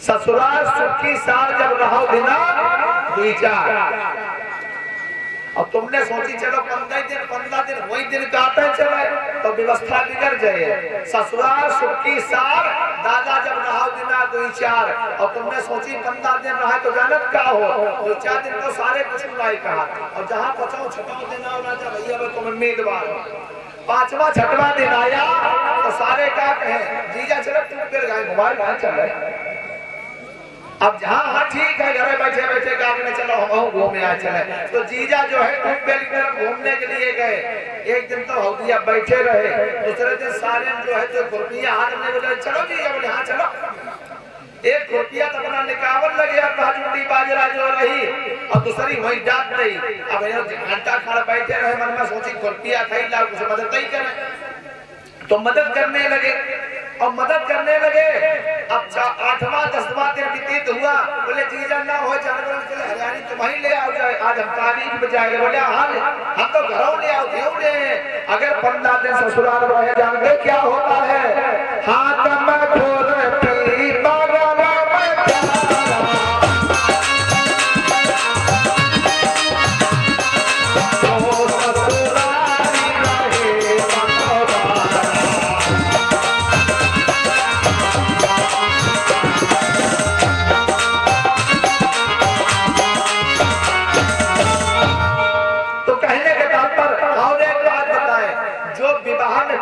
ससुराल सुखी साल जब रहो बिना दुई चार। अब तुमने सोची चलो 15 दिन वही दिन काटे चले तो व्यवस्था बिगड़ जाए। ससुराल सुखी साल दादा जब रहो बिना दुई चार, और तुमने सोची 15 दिन रहा तो जानत का हो, 2-4 दिन तो सारे कुछ नहीं कहा। और जहाँ पचाओ छठाओ दिन आओ जब भैया तुम उम्मीदवार, 5वां 6वां दिन आया तो सारे क्या कहे, जीजा चलो तुम फिर गाय मोबाइल कहाँ चले। अब जहाँ हाँ ठीक है घर बैठे बैठे गाने चलो हम घूमे आ चले, तो जीजा जो है घूमने के लिए गए। एक दिन तो हो दिया बैठे रहे, दूसरे दिन सारे जो है जो खुरपियां हाथ में बोले चलो जीजा, बोले हाँ चलो। एक खुरपिया तो अपना निकावल लगे चुटी बाजरा जो रही, और दूसरी वही डांट रही। अब घंटा खड़ा बैठे रहे, मन में सोची खुरपिया थी ला कुछ मदद नहीं करे, तो मदद करने लगे और मदद करने लगे। अब 8वां 10वां दिन व्यतीत हुआ, बोले जीजा ना हो जानवर चले हरियाणी तुम्हारी ले आओ जाए, आज हम तारीख बजाएंगे। बोले हाँ हम तो घरों ले आओ क्यों ले। अगर 15 दिन ससुराल रहे जानते क्या होता है, हाथ में खुरपी बगल में प्याला, तो ससुराली रहे मनोबाला।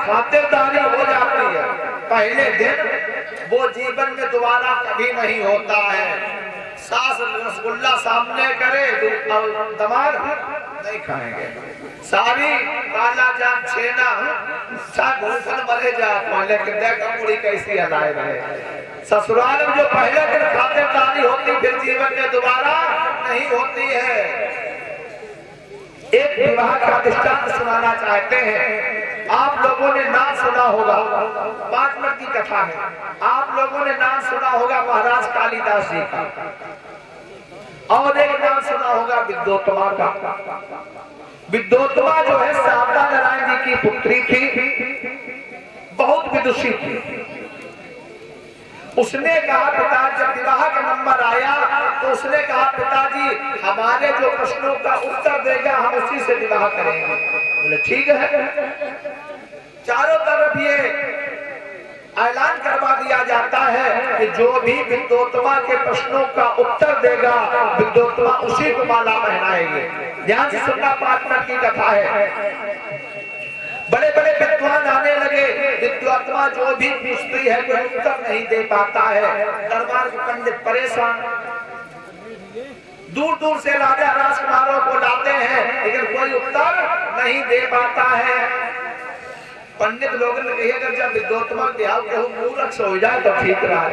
खातिरदारी हो जाती है पहले दिन, वो जीवन में दोबारा कभी नहीं होता है। सास रसगुल्ला सामने करे दमाद नहीं खाएंगे, सारी काला जाम छेना घूसन मरे जा, लेकिन देखो पूरी कैसी हलाए रहे। ससुराल में जो पहले दिन खातिरदारी होती फिर जीवन में दोबारा नहीं होती है। एक विवाह का दृष्टांत सुनाना चाहते हैं। आप लोगों ने नाम सुना होगा, 5 मिनट की कथा है। आप लोगों ने नाम सुना होगा महाराज कालिदास जी का, और एक नाम सुना होगा विद्योत्तमा का। विद्योत्तमा जो है शारदा नारायण जी की पुत्री थी, बहुत विदुषी थी। उसने कहा पिता, जब विवाह का नंबर आया तो उसने कहा पिताजी हमारे जो प्रश्नों का उत्तर देगा हम उसी से विवाह करेंगे। बोले ठीक है। चारों तरफ ये ऐलान करवा दिया जाता है कि जो भी विद्योत्तमा के प्रश्नों का उत्तर देगा विद्योत्तमा उसी को माला पहनाएंगे। ध्यान से सुनना, 5 मिनट की कथा है। बड़े बड़े विद्वान आने लगे, विद्योत्तमा जो भी पूछती है कोई उत्तर नहीं दे पाता है। दरबार के पंडित परेशान, दूर दूर से राजा राजकुमारों को लाते हैं, लेकिन कोई उत्तर नहीं दे पाता है। पंडित लोगों ने कहा अगर जब विद्योत्तमा मूर्ख हो जाए तो ठीक रहा,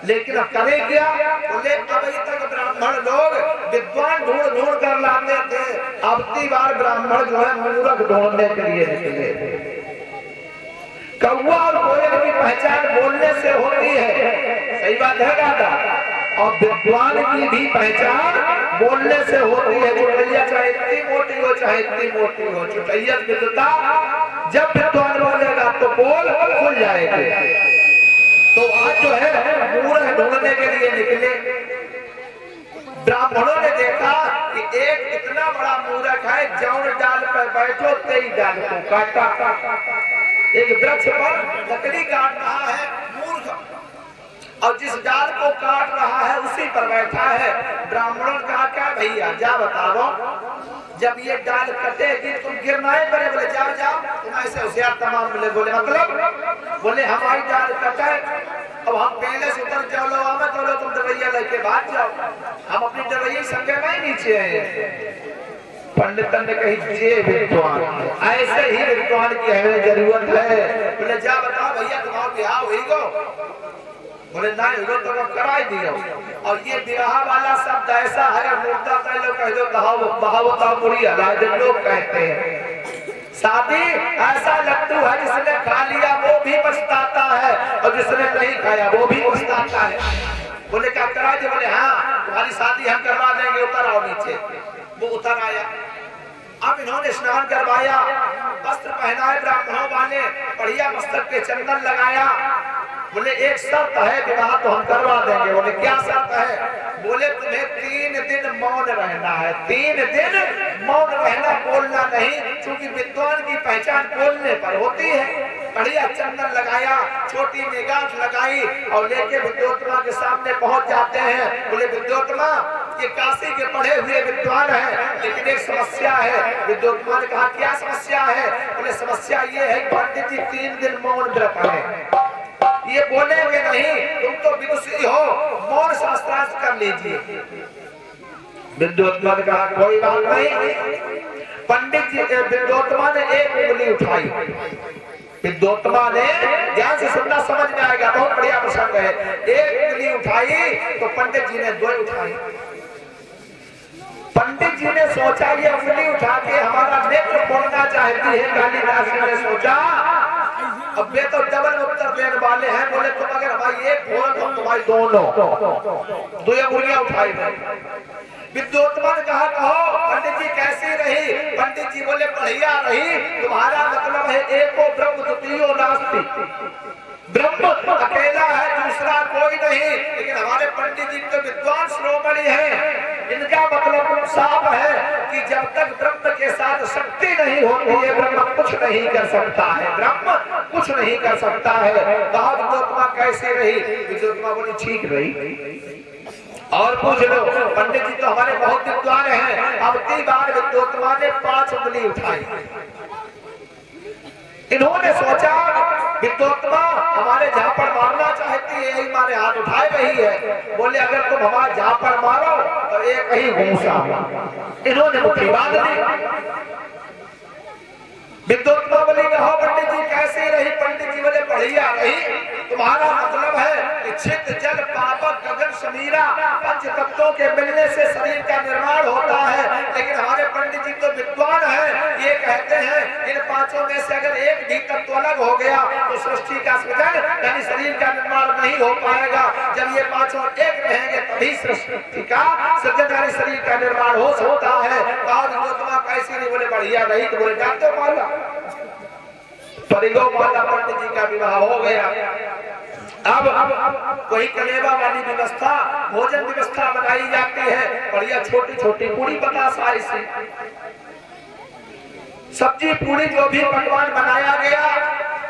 लेकिन अब करे क्या। बोले अभी तक ब्राह्मण लोग विद्वान ढूंढ कर लाते थे, अब की बार ब्राह्मण जो है मूर्ख ढूंढने के लिए निकले थे। कौवा और कोयल की पहचान बोलने से होती है, सही बात है दादा, और विद्वान की भी पहचान बोलने से होती है। चुटैया चाहे इतनी मोटी हो चाहे इतनी मोटी हो, चुटैया विद्वता जब विद्वान बोलेगा तो बोल खुल जाएगी। तो आज जो है मूर्ख ढूंढने के लिए निकले। ब्राह्मणों ने देखा कि एक इतना बड़ा मूर्ख है, जौन डाल पर बैठो तेई डाल को काटा। एक वृक्ष पर लकड़ी काट रहा है मूर्ख, और जिस डाल को काट रहा है उसी पर बैठा है। ब्राह्मणों ने कहा क्या भैया जा बताओ, जब ये डाल कटेगी तुम गिरना है पड़े। बोले जाओ जाओ, तुम ऐसे होशियार तमाम मिले। बोले मतलब, बोले हमारी डाल कटे, अब हम पहले से उतर जाओ लो हमें तो लो, तुम दरवैया लेके भाग जाओ, हम अपनी दरवैया संगे में नीचे हैं। पंडित ने कही जे विद्वान, ऐसे ही विद्वान की हमें जरूरत है। बोले जा बताओ भैया तुम्हारा ब्याह हुई गो। बोले ना हो तो कराई दियो। और ये विवाह वाला शब्द ऐसा है, मुर्दा पहले कह दो बहावता बुरी हलाज लोग कहते हैं। शादी ऐसा लड्डू है जिसने खा लिया वो भी पछताता है, और जिसने नहीं खाया वो भी पछताता है। बोले क्या करा दे। बोले हाँ तुम्हारी शादी हम करवा देंगे, उतर आओ नीचे। वो उतर आया। अब इन्होंने स्नान करवाया, वस्त्र पहनाए ब्राह्मणों वाले, बढ़िया मस्तक पे चंदन लगाया, बोले एक शर्त है विवाह तो हम करवा देंगे। बोले क्या शर्त है? बोले तुम्हें 3 दिन मौन रहना है, 3 दिन मौन रहना, बोलना नहीं, क्योंकि विद्वान की पहचान बोलने पर होती है। बढ़िया चंदन लगाया, छोटी में गांठ लगाई और लेके विद्योत्तमा के सामने पहुंच जाते हैं। बोले विद्योत्तमा ये काशी के पढ़े हुए विद्वान है, लेकिन एक समस्या है। विद्योत्तमा ने कहा क्या समस्या है? बोले समस्या ये है पंडित जी 3 दिन मौन व्रत है, ये बोलेंगे नहीं, तुम तो विदुषी हो, मौन शास्त्रार्थ कर लीजिए। विद्योत्तमा ने कहा कोई बात नहीं। पंडित जी विद्योत्तमा ने एक उंगली उठाई। विद्योत्तमा ने ध्यान से सुनना, समझ में आएगा, बहुत बढ़िया प्रसंग है। एक उंगली उठाई तो पंडित जी ने 2 उठाई। पंडित जी ने सोचा ये उंगली उठा के हमारा नेत्र फोड़ना चाहती है। कालिदास जी ने सोचा अब वे तो डबल उत्तर देने वाले हैं। बोले तुम अगर हमारी एक बोल तो तुम्हारी दोनों 2 उंगलियां उठाई गई। विद्योत्तमा ने कहा कहो पंडित जी कैसी रही? पंडित जी बोले बढ़िया रही। तुम्हारा मतलब है एको ब्रह्म द्वितीयो नास्ति, ब्रह्म अकेला है, दूसरा कोई नहीं। लेकिन हमारे पंडित जी तो विद्वान श्रोमणी है, इनका मतलब साफ है कि जब तक ब्रह्म के साथ शक्ति नहीं होती है ब्रह्म कुछ नहीं कर सकता है, ब्रह्म कुछ नहीं कर सकता है। कहा विद्योत्तमा कैसी रही? विद्योत्तमा बोली ठीक रही। और पूछ लो, पंडित जी तो हमारे बहुत विद्वान हैं। अब की बार विद्योत्तमा ने 5 उंगली उठाई। इन्होंने सोचा विद्योत्तमा हमारे झापड़ मारना चाहती है, यही हमारे हाथ उठाए रही है। बोले अगर तुम हमारा झापड़ मारो तो एक ही घूसा। इन्होंने मुट्ठी बांध ली। विद्योत्तमा बोली कहो पंडित जी कैसी रही? पंडित जी बोले बढ़िया रही। तुम्हारा मतलब है कि चित्त जल पावक गगन समीरा 5 तत्वों के मिलने से शरीर का निर्माण होता है। लेकिन हमारे पंडित जी तो विद्वान है, ये कहते हैं इन 5 में से अगर एक भी तत्व अलग हो गया तो सृष्टि का सृजन यानी शरीर का निर्माण नहीं हो पाएगा। जब ये 5 एक रहेंगे तभी सृष्टि का सृजन यानी शरीर का निर्माण हो सकता है। विद्योत्तमा कैसी नहीं? बोले बढ़िया रही। तो बोले जानते हो माला परिगो माला पंडित जी का विवाह हो गया। अब कोई कलेवा वाली व्यवस्था, भोजन व्यवस्था बनाई जाती है। बढ़िया छोटी छोटी पूरी बतासा ऐसी सब्जी पूरी जो भी पकवान बनाया गया,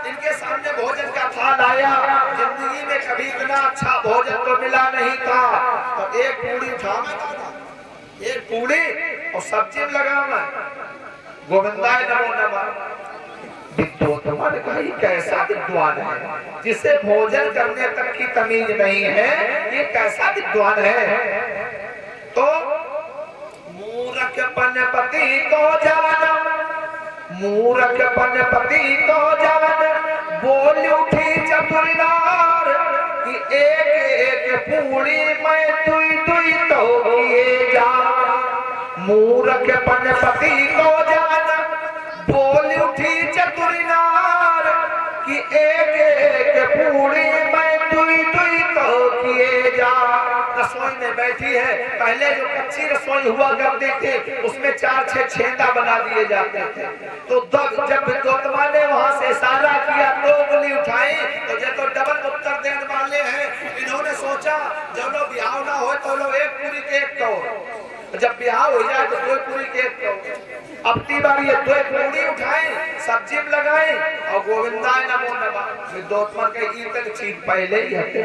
इनके सामने भोजन का थाल आया। जिंदगी में कभी इतना अच्छा भोजन तो मिला नहीं था। तो एक पूरी उठा, एक पूरी और सब्जी लगाना, गोविंदाय नमो नमः। विद्योत्तमा ने कहा ये कैसा विद्वान है जिसे भोजन करने तक की तमीज नहीं है, ये कैसा विद्वान है? तो मूर्खपन पति को जान, मूर्खपन पति को जान, बोल उठी चतुर नार कि एक पूरी मैं दुई दुई तो किए जा। मूर्खपन पति को जान, बोल उठी चतुर नार कि एक पूरी मैं दुई दुई तो किए जा। रसोई में बैठी है, पहले जो कच्ची रसोई हुआ करती थी उसमें 4-6 छेंदा बना दिए जाते थे। तो जब विद्योत्तमा ने वहां से इशारा किया 2 उंगली उठाई तो ये तो डबल उत्तर देने वाले हैं। इन्होंने सोचा जब लोग ब्याह ना हो तो लोग एक पूरी के एक कहो, जब ब्याह हो जाए तो 2 पूरी के एक कहो। अब की बार ये 2 पूरी उठाए, सब्जी में लगाए और गोविंदाय नमो नमः। विद्योत्तमा के ईतन चीज पहले ही हटे।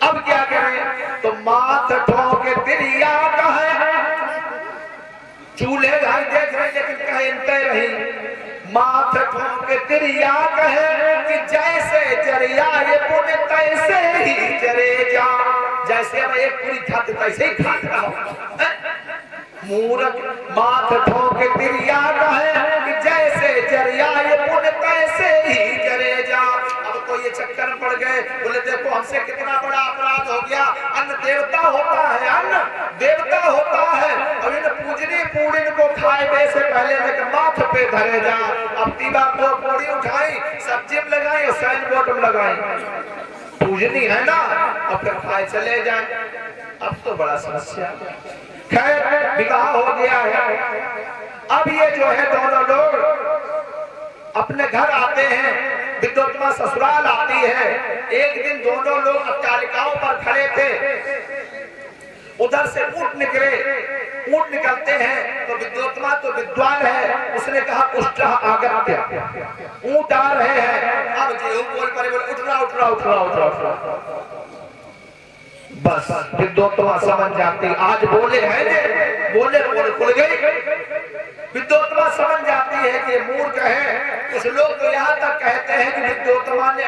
अब क्या करें? तो माथ ठोके तिरिया कहे, चूल्हे भाई देख रहे लेकिन कहे इनते रही। माथ ठोके तिरिया कहे कि जैसे जरिया ये पुण्य तैसे ही जरे जा। जैसे मैं एक पूरी खाते तैसे ही खाता हूं। मूर्ख माथ ठोके तिरिया कहे कि जैसे जरिया ये पुण्य तैसे ही जरे जा। अब तो ये चक्कर पड़ गए। बोले देखो हमसे कितना बड़ा अपराध हो गया। अन्न देवता होता है, अन्न देवता होता है। अब इन पूजनी पूरी को खाए वैसे पहले लेकर माथ पे धरे जा। अब तीबा 2 पूरी उठाई, सब्जी में लगाई और साइन बोर्ड में लगाई। पूजनी है ना, अब फिर खाए चले जाए। अब तो बड़ा समस्या। खैर विवाह हो गया है। अब ये जो है दोनों लोग अपने घर आते हैं। विद्योत्तमा ससुराल आती है। एक दिन दोनों लोग अट्टालिकाओं पर खड़े थे, उधर से ऊंट निकलते हैं तो विद्योत्तमा तो विद्वान है, उसने कहा उष्टः आगत्य, ऊंट आ रहे हैं। अब जो बोल पड़े, बोले उठ रहा। बस विद्योत्तमा समझ जाती, आज बोले हैं बोले खुल गई। विद्योत्तमा समझ जाती है कि मूर्ख है। कुछ लोग तो यहाँ तक कहते हैं कि विद्योत्तमा ने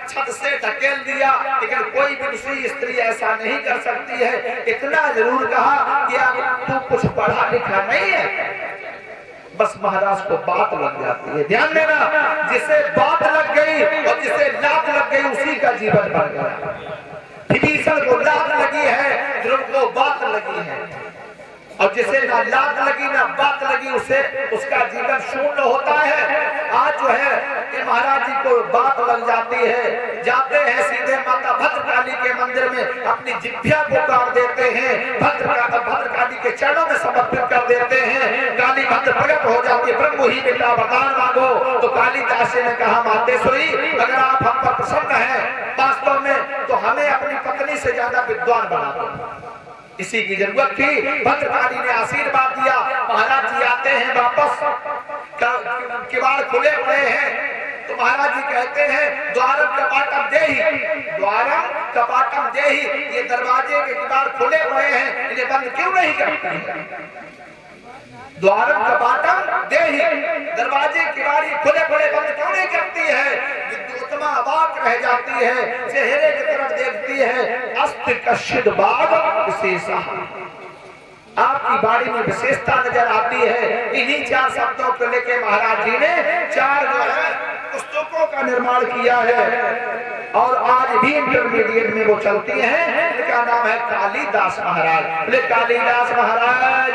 छत से ढकेल दिया, लेकिन कोई भी दूसरी स्त्री ऐसा नहीं कर सकती है। इतना जरूर कहा कि अब तू कुछ पढ़ा लिखा नहीं है। बस महाराज को बात लग जाती है। ध्यान देना, जिसे बात लग गई और जिसे लात लग गई उसी का जीवन बन गया। विभीषण को लात लगी है, ध्रुव को बात लगी है, और जिसे ना लात लगी ना बात लगी उसे उसका जीवन शून्य होता है। आज जो है कि महाराज जी को बात लग जाती है, जाते हैं सीधे माता भद्रकाली के मंदिर में, अपनी जिभ्या को काट देते हैं, भद्रकाली के चरणों में समर्पित कर देते हैं। काली भद्र प्रकट हो जाती है, ब्रह्म ही बेटा वरदान मांगो। तो कालिदास ने कहा, मातेश्वरी अगर आप हम पर प्रसन्न हैं वास्तव में, तो हमें अपनी पत्नी से ज्यादा विद्वान बना दो। इसी की जरूरत थी। भद्रकाली ने आशीर्वाद दिया। महाराज जी आते हैं वापस, किवाड़ खुले पड़े हैं, तो महाराज जी कहते हैं द्वारम कपाटम देहि, ये दरवाजे के किवाड़ खुले पड़े हैं, इन्हें बंद क्यों नहीं करते? द्वारम कपाटम देहि, दरवाजे किवाड़ी खुले पड़े बंद क्यों नहीं करती है? विद्योत्तमा अवाक रह जाती है, चेहरे की तरफ देखती है, अस्ति कश्चिद बाग विशेषा, आपकी बाड़ी में विशेषता नजर आती है। इन्हीं 4 शब्दों को लेके महाराज जी ने 4 जो है पुस्तकों का निर्माण किया है, और आज भी इंटरमीडिएट में वो चलती हैं। इनका नाम है कालिदास महाराज। कालिदास महाराज